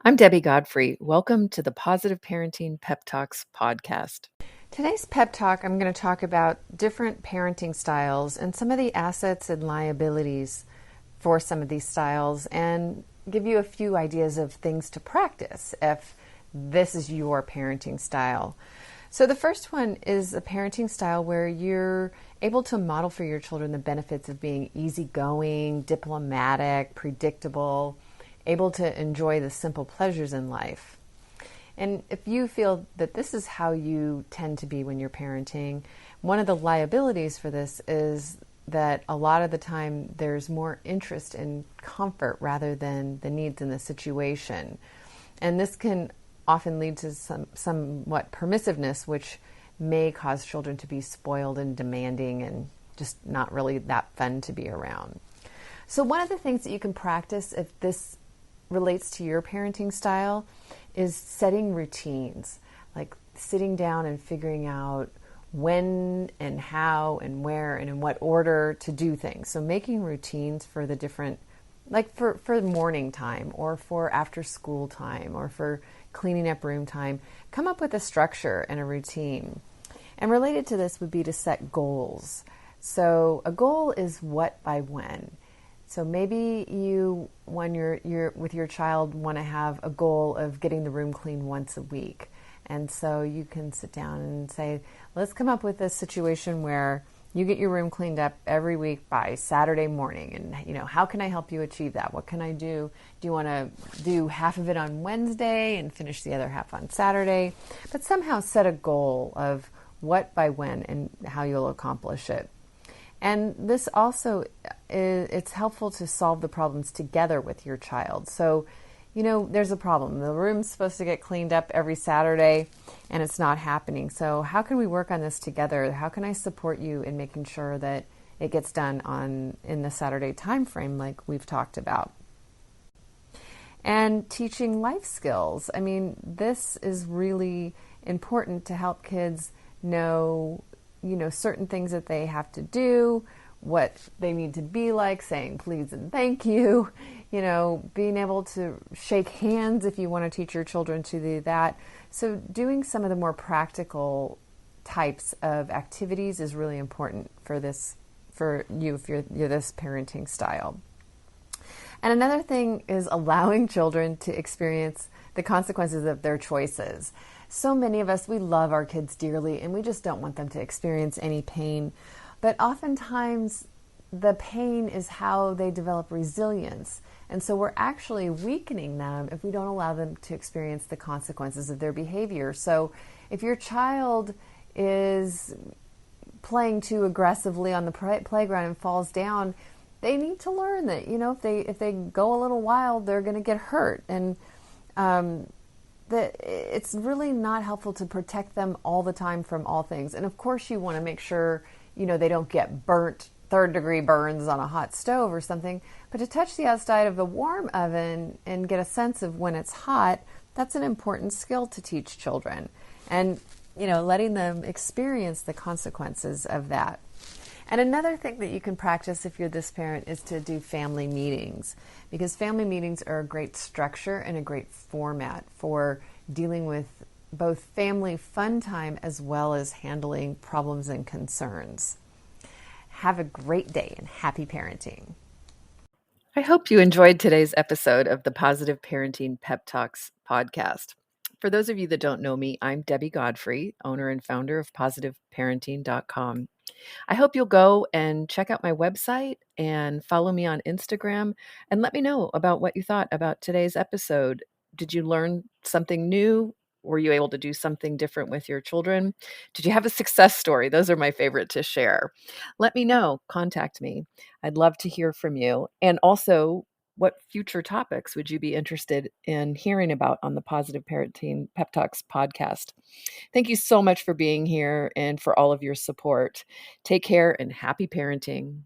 I'm Debbie Godfrey. Welcome to the Positive Parenting Pep Talks podcast. Today's pep talk, I'm going to talk about different parenting styles and some of the assets and liabilities for some of these styles, and give you a few ideas of things to practice if this is your parenting style. So the first one is a parenting style where you're able to model for your children the benefits of being easygoing, diplomatic, predictable, able to enjoy the simple pleasures in life. And if you feel that this is how you tend to be when you're parenting, one of the liabilities for this is that a lot of the time there's more interest in comfort rather than the needs in the situation. And this can often lead to somewhat permissiveness, which may cause children to be spoiled and demanding and just not really that fun to be around. So one of the things that you can practice if this relates to your parenting style is setting routines, like sitting down and figuring out when and how and where and in what order to do things. So making routines for the different, like for morning time or for after school time or for cleaning up room time. Come up with a structure and a routine. And related to this would be to set goals. So a goal is what by when. So maybe you, when you're with your child, want to have a goal of getting the room clean once a week. And so you can sit down and say, let's come up with a situation where you get your room cleaned up every week by Saturday morning. And, how can I help you achieve that? What can I do? Do you want to do half of it on Wednesday and finish the other half on Saturday? But somehow set a goal of what by when and how you'll accomplish it. And this also it's helpful to solve the problems together with your child. So, there's a problem. The room's supposed to get cleaned up every Saturday and it's not happening. So how can we work on this together? How can I support you in making sure that it gets done in the Saturday time frame like we've talked about? And teaching life skills. I mean, this is really important to help kids know certain things that they have to do, what they need to be like, saying please and thank you, being able to shake hands if you want to teach your children to do that. So doing some of the more practical types of activities is really important for you if you're this parenting style. And another thing is allowing children to experience the consequences of their choices. So many of us, we love our kids dearly and we just don't want them to experience any pain. But oftentimes the pain is how they develop resilience. And so we're actually weakening them if we don't allow them to experience the consequences of their behavior. So if your child is playing too aggressively on the playground and falls down, they need to learn that, if they go a little wild, they're going to get hurt. And that it's really not helpful to protect them all the time from all things. And of course you want to make sure, they don't get burnt, third-degree burns on a hot stove or something. But to touch the outside of the warm oven and get a sense of when it's hot, that's an important skill to teach children. And, letting them experience the consequences of that. And another thing that you can practice if you're this parent is to do family meetings, because family meetings are a great structure and a great format for dealing with both family fun time as well as handling problems and concerns. Have a great day and happy parenting. I hope you enjoyed today's episode of the Positive Parenting Pep Talks podcast. For those of you that don't know me, I'm Debbie Godfrey, owner and founder of positiveparenting.com. I hope you'll go and check out my website and follow me on Instagram and let me know about what you thought about today's episode. Did you learn something new? Were you able to do something different with your children? Did you have a success story? Those are my favorite to share. Let me know. Contact me. I'd love to hear from you. And also, what future topics would you be interested in hearing about on the Positive Parenting Pep Talks podcast? Thank you so much for being here and for all of your support. Take care and happy parenting.